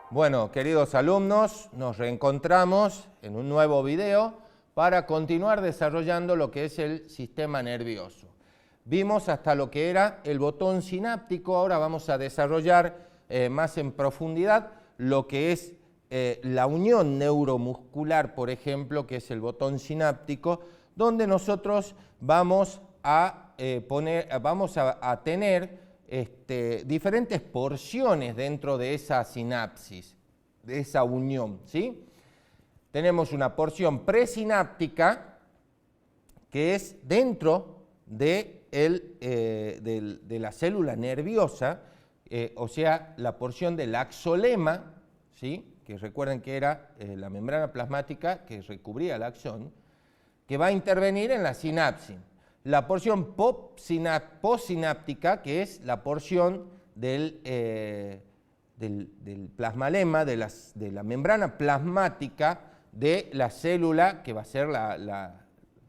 Bueno, queridos alumnos, nos reencontramos en un nuevo video para continuar desarrollando lo que es el sistema nervioso. Vimos hasta lo que era el botón sináptico, ahora vamos a desarrollar más en profundidad lo que es la unión neuromuscular, por ejemplo, que es el botón sináptico, donde nosotros vamos a tener diferentes porciones dentro de esa sinapsis, de esa unión, ¿sí? Tenemos una porción presináptica que es dentro de la célula nerviosa, o sea, la porción del axolema, ¿sí? Que recuerden que era la membrana plasmática que recubría el axón, que va a intervenir en la sinapsis. La porción postsináptica, que es la porción del plasmalema, de la membrana plasmática de la célula que va a ser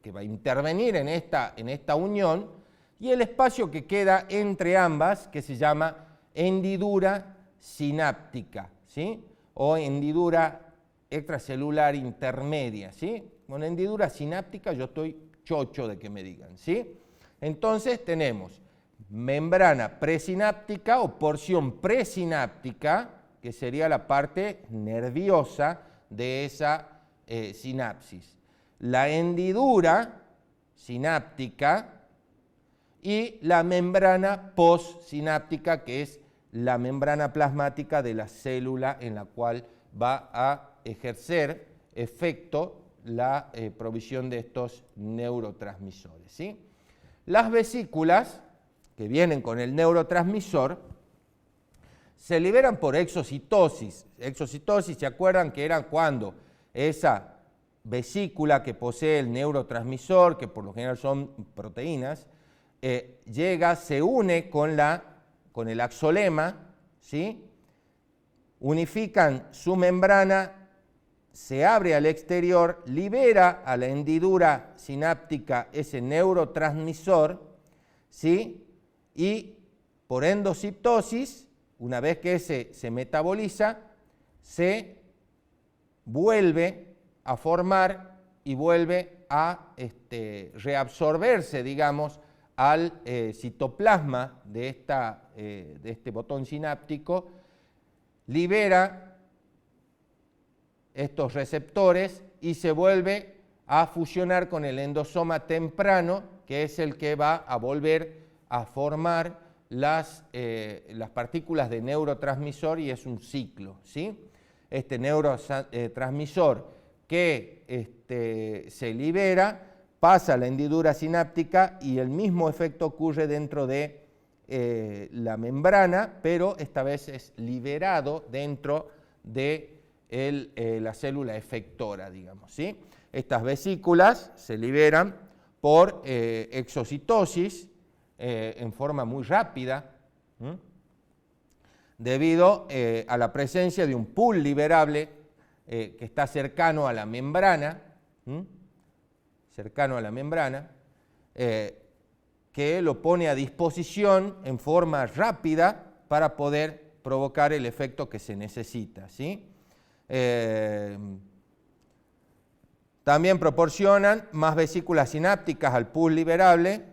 que va a intervenir en esta unión, y el espacio que queda entre ambas, que se llama hendidura sináptica, ¿sí? O hendidura extracelular intermedia, ¿sí? Con hendidura sináptica yo estoy chocho de que me digan, ¿sí? Entonces tenemos membrana presináptica o porción presináptica, que sería la parte nerviosa de esa sinapsis. La hendidura sináptica y la membrana postsináptica, que es la membrana plasmática de la célula en la cual va a ejercer efecto la provisión de estos neurotransmisores, ¿sí? Las vesículas que vienen con el neurotransmisor se liberan por exocitosis. Exocitosis, ¿se acuerdan que eran cuando esa vesícula que posee el neurotransmisor, que por lo general son proteínas, se une con el axolema, ¿sí? Unifican su membrana, se abre al exterior, libera a la hendidura sináptica ese neurotransmisor, ¿sí? Y por endocitosis, una vez que ese se metaboliza, se vuelve a formar y vuelve a reabsorberse, digamos, al citoplasma de este botón sináptico, libera estos receptores y se vuelve a fusionar con el endosoma temprano, que es el que va a volver a formar las partículas de neurotransmisor, y es un ciclo, ¿sí? Este neurotransmisor que se libera pasa a la hendidura sináptica y el mismo efecto ocurre dentro de la membrana, pero esta vez es liberado dentro de la célula efectora, digamos, ¿sí? Estas vesículas se liberan por exocitosis en forma muy rápida, debido a la presencia de un pool liberable que está cercano a la membrana, que lo pone a disposición en forma rápida para poder provocar el efecto que se necesita, ¿sí? También proporcionan más vesículas sinápticas al pool liberable,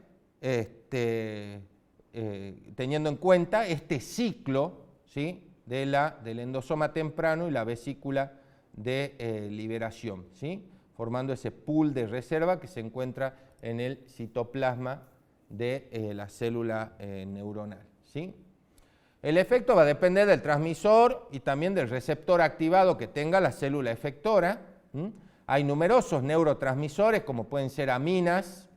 teniendo en cuenta este ciclo, ¿sí? del endosoma temprano y la vesícula de liberación, ¿sí? Formando ese pool de reserva que se encuentra en el citoplasma de la célula neuronal, ¿sí? El efecto va a depender del transmisor y también del receptor activado que tenga la célula efectora. Hay numerosos neurotransmisores, como pueden ser aminas,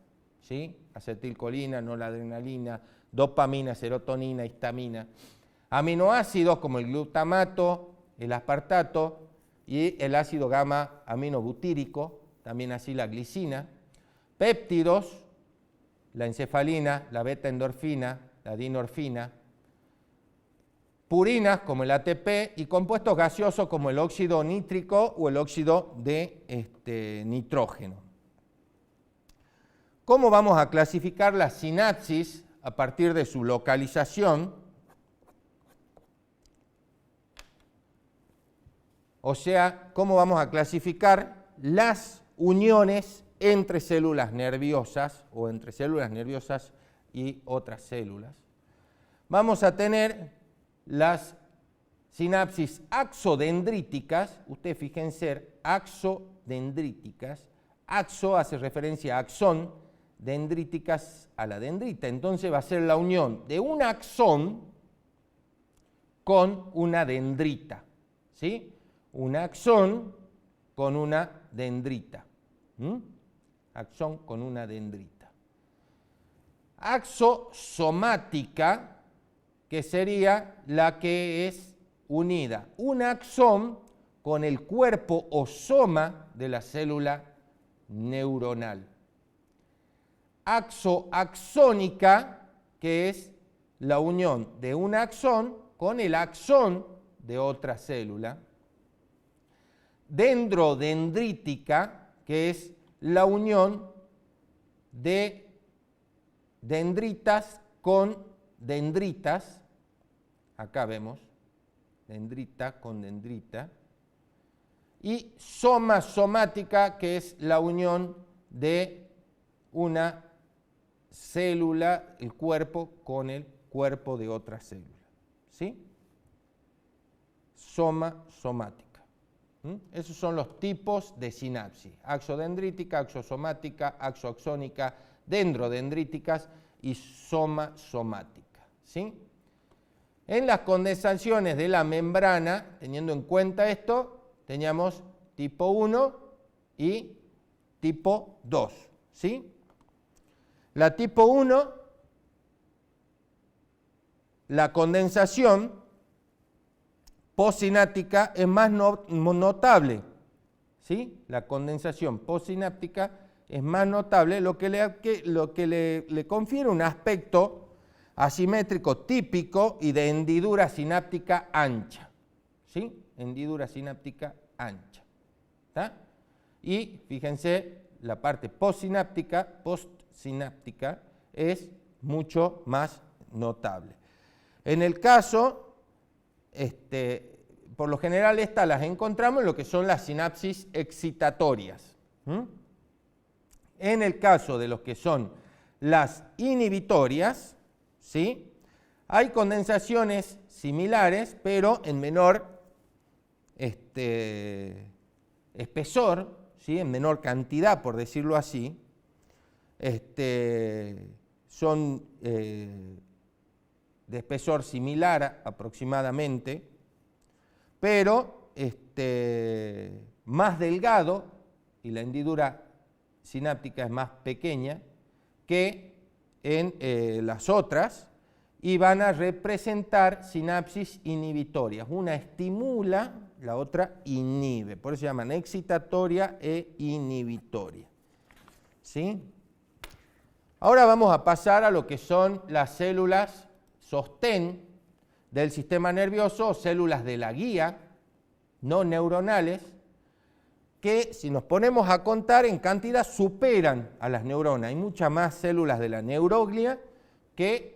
¿sí? Acetilcolina, noradrenalina, dopamina, serotonina, histamina. Aminoácidos como el glutamato, el aspartato y el ácido gamma aminobutírico, también así la glicina. Péptidos, la encefalina, la beta-endorfina, la dinorfina. Purinas como el ATP y compuestos gaseosos como el óxido nítrico o el óxido de nitrógeno. ¿Cómo vamos a clasificar la sinapsis a partir de su localización, o sea, cómo vamos a clasificar las uniones entre células nerviosas o entre células nerviosas y otras células. Vamos a tener las sinapsis axodendríticas, ustedes fíjense, axodendríticas, axo hace referencia a axón, dendríticas a la dendrita, entonces va a ser la unión de un axón con una dendrita, ¿sí? Un axón con una dendrita. Axón con una dendrita. Axosomática, que sería la que es unida un axón con el cuerpo o soma de la célula neuronal. Axoaxónica, que es la unión de un axón con el axón de otra célula. Dendrodendrítica, que es la unión de dendritas con dendritas. Acá vemos dendrita con dendrita. Y somática, que es la unión de una célula, el cuerpo, con el cuerpo de otra célula. ¿Sí? Somática. Esos son los tipos de sinapsis: axodendrítica, axosomática, axoaxónica, dendrodendríticas y somática. ¿Sí? En las condensaciones de la membrana, teniendo en cuenta esto, teníamos tipo 1 y tipo 2. ¿Sí? La tipo 1, la condensación postsináptica es más notable, ¿sí? La condensación postsináptica es más notable, lo que le confiere un aspecto asimétrico típico y de hendidura sináptica ancha, ¿sí? Hendidura sináptica ancha, ¿tá? Y fíjense, la parte postsináptica es mucho más notable. En el caso, por lo general estas las encontramos en lo que son las sinapsis excitatorias. En el caso de los que son las inhibitorias, ¿sí? Hay condensaciones similares, pero en menor espesor, ¿sí? En menor cantidad, por decirlo así. Son de espesor similar aproximadamente, pero más delgado, y la hendidura sináptica es más pequeña que en las otras, y van a representar sinapsis inhibitorias. Una estimula, la otra inhibe, por eso se llaman excitatoria e inhibitoria. ¿Sí? Ahora vamos a pasar a lo que son las células sostén del sistema nervioso, o células de la guía, no neuronales, que si nos ponemos a contar en cantidad superan a las neuronas. Hay muchas más células de la neuroglia que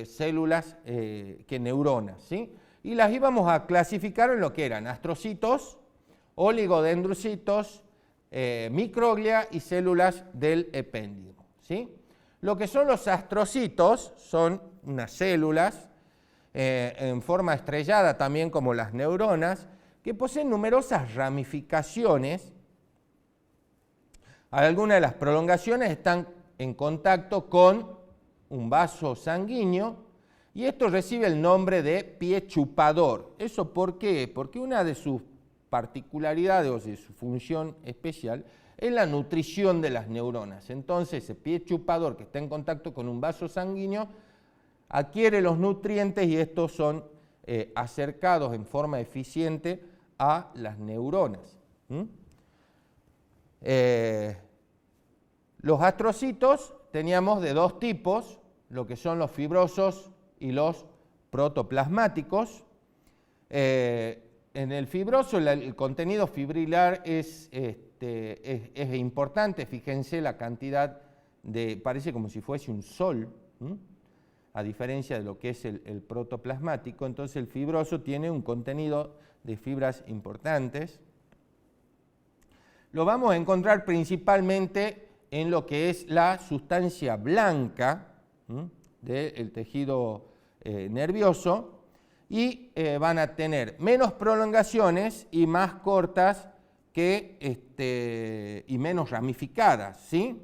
células que neuronas, ¿sí? Y las íbamos a clasificar en lo que eran astrocitos, oligodendrocitos, microglia y células del epéndido, ¿sí? Lo que son los astrocitos son unas células en forma estrellada, también como las neuronas, que poseen numerosas ramificaciones. Algunas de las prolongaciones están en contacto con un vaso sanguíneo y esto recibe el nombre de pie chupador. ¿Eso por qué? Porque una de sus particularidades o de su función especial es la nutrición de las neuronas. Entonces, ese pie chupador que está en contacto con un vaso sanguíneo adquiere los nutrientes y estos son acercados en forma eficiente a las neuronas. Los astrocitos teníamos de dos tipos, lo que son los fibrosos y los protoplasmáticos. En el fibroso el contenido fibrilar es importante, fíjense la cantidad de, parece como si fuese un sol, a diferencia de lo que es el protoplasmático. Entonces el fibroso tiene un contenido de fibras importantes. Lo vamos a encontrar principalmente en lo que es la sustancia blanca del tejido nervioso, y van a tener menos prolongaciones y más cortas y menos ramificadas, ¿sí?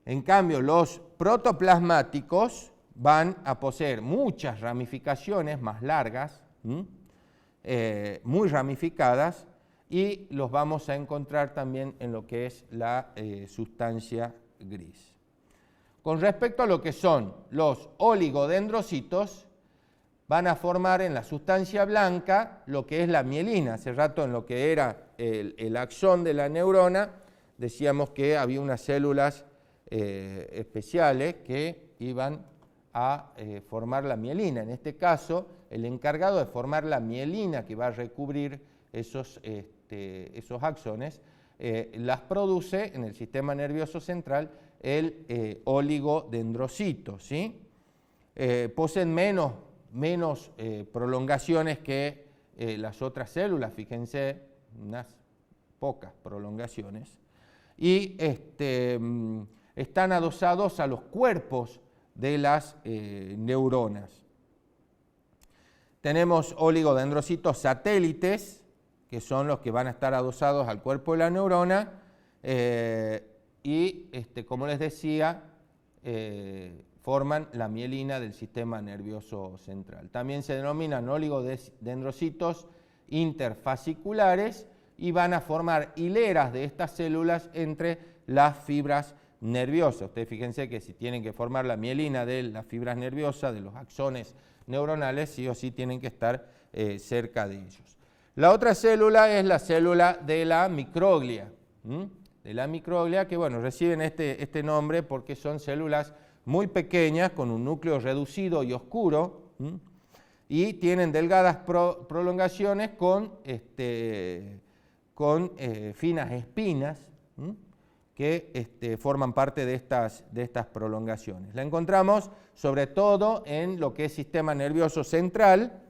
En cambio, los protoplasmáticos van a poseer muchas ramificaciones más largas, muy ramificadas, y los vamos a encontrar también en lo que es la sustancia gris. Con respecto a lo que son los oligodendrocitos, van a formar en la sustancia blanca lo que es la mielina. Hace rato en lo que era el axón de la neurona decíamos que había unas células especiales que iban a formar la mielina. En este caso, el encargado de formar la mielina que va a recubrir esos axones, las produce en el sistema nervioso central el oligodendrocito, ¿sí? Poseen menos prolongaciones que las otras células, fíjense, unas pocas prolongaciones, y están adosados a los cuerpos de las neuronas. Tenemos oligodendrocitos satélites, que son los que van a estar adosados al cuerpo de la neurona, y como les decía, forman la mielina del sistema nervioso central. También se denominan oligodendrocitos interfasciculares y van a formar hileras de estas células entre las fibras nerviosas. Ustedes fíjense que si tienen que formar la mielina de las fibras nerviosas, de los axones neuronales, sí o sí tienen que estar cerca de ellos. La otra célula es la célula de la microglia, que bueno, reciben este nombre porque son células muy pequeñas, con un núcleo reducido y oscuro, y tienen delgadas prolongaciones con finas espinas que forman parte de estas prolongaciones. La encontramos sobre todo en lo que es sistema nervioso central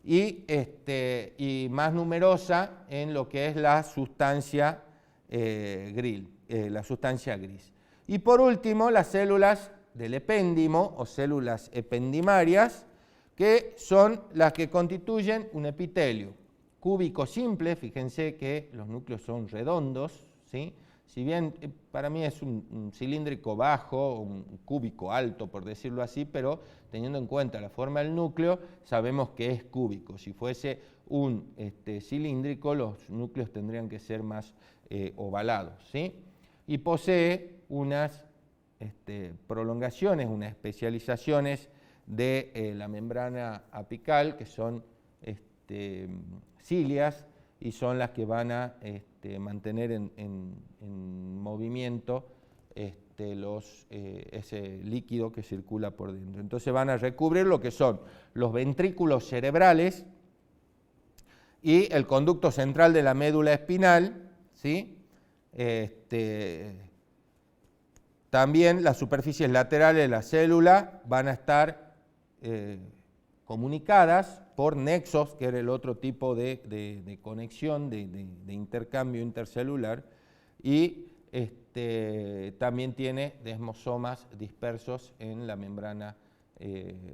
y más numerosa en lo que es la sustancia gris. Y por último, las células del epéndimo o células ependimarias, que son las que constituyen un epitelio cúbico simple. Fíjense que los núcleos son redondos, ¿sí? Si bien para mí es un cilíndrico bajo, un cúbico alto, por decirlo así, pero teniendo en cuenta la forma del núcleo, sabemos que es cúbico. Si fuese un cilíndrico, los núcleos tendrían que ser más ovalados, ¿sí? Y posee unas prolongaciones, unas especializaciones de la membrana apical, que son cilias, y son las que van a mantener en movimiento ese líquido que circula por dentro. Entonces van a recubrir lo que son los ventrículos cerebrales y el conducto central de la médula espinal, ¿sí? También las superficies laterales de la célula van a estar comunicadas por nexos, que era el otro tipo de conexión, de intercambio intercelular, y también tiene desmosomas dispersos en la membrana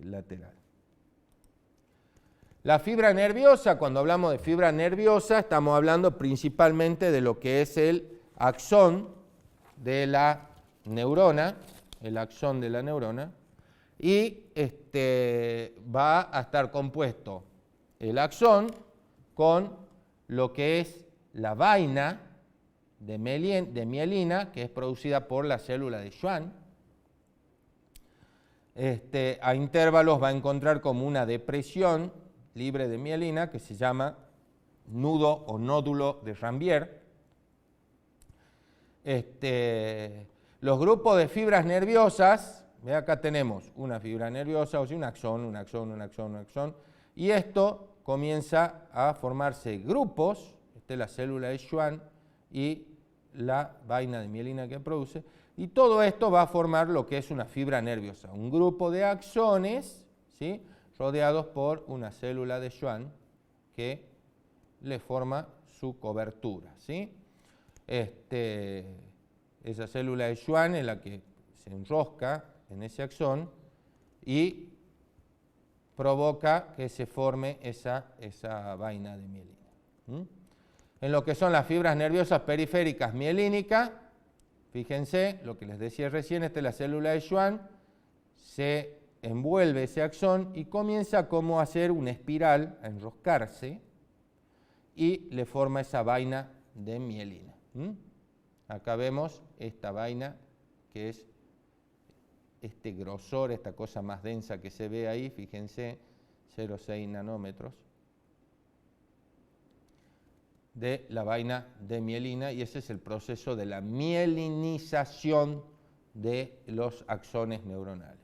lateral. La fibra nerviosa, cuando hablamos de fibra nerviosa, estamos hablando principalmente de lo que es el axón de la neurona, y va a estar compuesto el axón con lo que es la vaina de mielina, que es producida por la célula de Schwann. A intervalos va a encontrar como una depresión libre de mielina que se llama nudo o nódulo de Ranvier. Los grupos de fibras nerviosas, acá tenemos una fibra nerviosa, o sea, un axón, y esto comienza a formarse grupos, esta es la célula de Schwann y la vaina de mielina que produce, Y todo esto va a formar lo que es una fibra nerviosa, un grupo de axones, ¿sí?, rodeados por una célula de Schwann que le forma su cobertura, ¿sí? Esa célula de Schwann es la que se enrosca en ese axón y provoca que se forme esa vaina de mielina. En lo que son las fibras nerviosas periféricas mielínicas, fíjense, lo que les decía recién, esta es la célula de Schwann, se envuelve ese axón y comienza como a hacer una espiral, a enroscarse, y le forma esa vaina de mielina. Acá vemos esta vaina que es este grosor, esta cosa más densa que se ve ahí, fíjense, 0,6 nanómetros de la vaina de mielina, y ese es el proceso de la mielinización de los axones neuronales.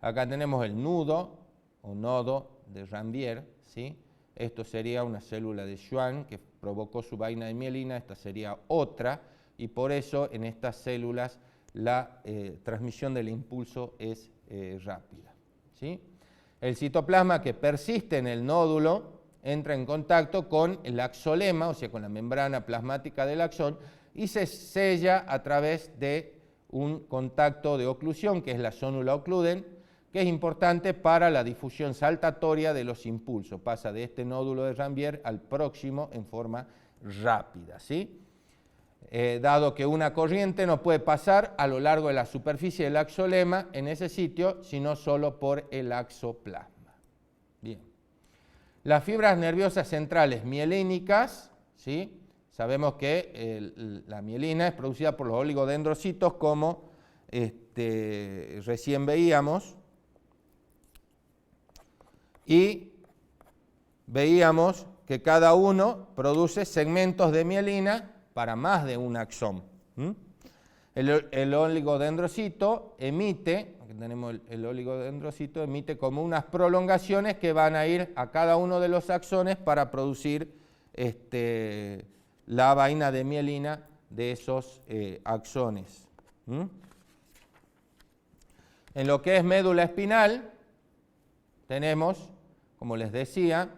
Acá tenemos el nudo o nodo de Ranvier, ¿sí? Esto sería una célula de Schwann que provocó su vaina de mielina, esta sería otra, y por eso en estas células la transmisión del impulso es rápida, ¿sí? El citoplasma que persiste en el nódulo entra en contacto con el axolema, o sea, con la membrana plasmática del axón, y se sella a través de un contacto de oclusión, que es la zónula ocludens, que es importante para la difusión saltatoria de los impulsos. Pasa de este nódulo de Ranvier al próximo en forma rápida, ¿sí? Dado que una corriente no puede pasar a lo largo de la superficie del axolema en ese sitio, sino solo por el axoplasma. Bien. Las fibras nerviosas centrales mielínicas, ¿sí? Sabemos que la mielina es producida por los oligodendrocitos, como recién veíamos, y veíamos que cada uno produce segmentos de mielina para más de un axón. El oligodendrocito emite, aquí tenemos el oligodendrocito, emite como unas prolongaciones que van a ir a cada uno de los axones para producir la vaina de mielina de esos axones. En lo que es médula espinal, tenemos, como les decía,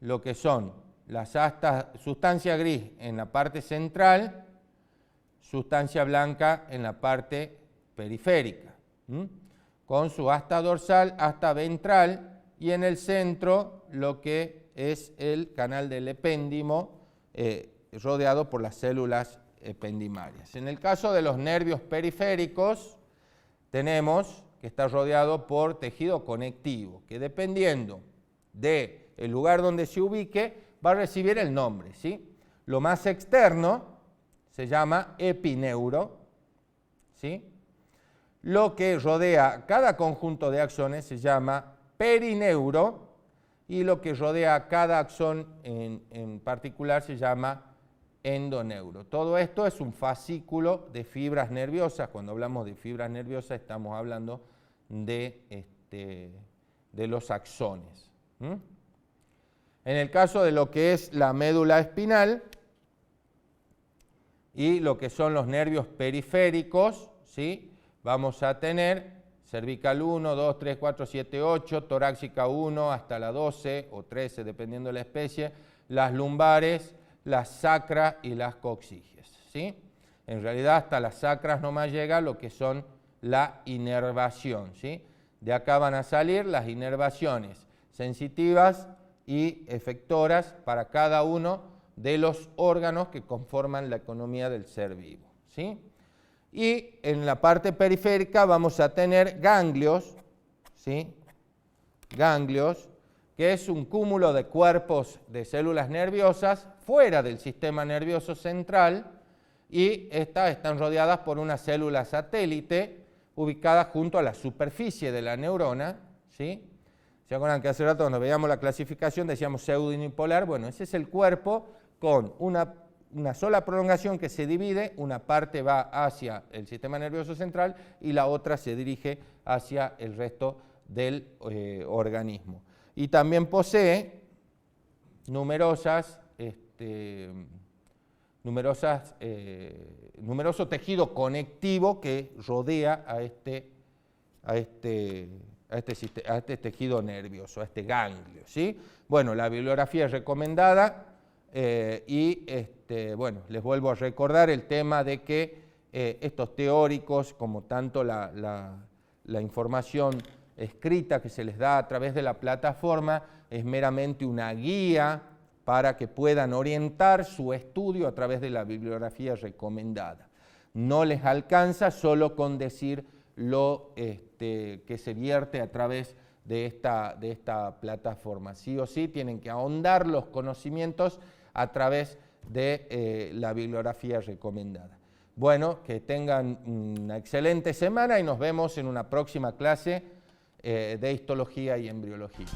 lo que son las astas, sustancia gris en la parte central, sustancia blanca en la parte periférica, con su asta dorsal, asta ventral, y en el centro lo que es el canal del epéndimo, rodeado por las células ependimarias. En el caso de los nervios periféricos, tenemos que está rodeado por tejido conectivo, que dependiendo del lugar donde se ubique, va a recibir el nombre, ¿sí? Lo más externo se llama epineuro, ¿sí? Lo que rodea cada conjunto de axones se llama perineuro, y lo que rodea cada axón en particular se llama endoneuro. Todo esto es un fascículo de fibras nerviosas. Cuando hablamos de fibras nerviosas estamos hablando de los axones. En el caso de lo que es la médula espinal y lo que son los nervios periféricos, ¿sí?, vamos a tener cervical 1, 2, 3, 4, 7, 8, torácica 1 hasta la 12 o 13, dependiendo de la especie, las lumbares, las sacras y las coxiges, ¿sí? En realidad hasta las sacras nomás llega lo que son la inervación, ¿sí? De acá van a salir las inervaciones sensitivas y efectoras para cada uno de los órganos que conforman la economía del ser vivo, ¿sí? Y en la parte periférica vamos a tener ganglios, ¿sí? Ganglios, que es un cúmulo de cuerpos de células nerviosas fuera del sistema nervioso central, y estas están rodeadas por una célula satélite ubicada junto a la superficie de la neurona, ¿sí? ¿Se acuerdan que hace rato cuando veíamos la clasificación decíamos pseudo-unipolar? Bueno, ese es el cuerpo con una sola prolongación que se divide, una parte va hacia el sistema nervioso central y la otra se dirige hacia el resto del organismo. Y también posee numerosas numeroso tejido conectivo que rodea a este tejido nervioso, a este ganglio, ¿sí? Bueno, la bibliografía es recomendada bueno, les vuelvo a recordar el tema de que estos teóricos, como tanto la información escrita que se les da a través de la plataforma, es meramente una guía para que puedan orientar su estudio a través de la bibliografía recomendada. No les alcanza solo con decir lo que se vierte a través de esta plataforma. Sí o sí tienen que ahondar los conocimientos a través de la bibliografía recomendada. Bueno, que tengan una excelente semana y nos vemos en una próxima clase de histología y embriología.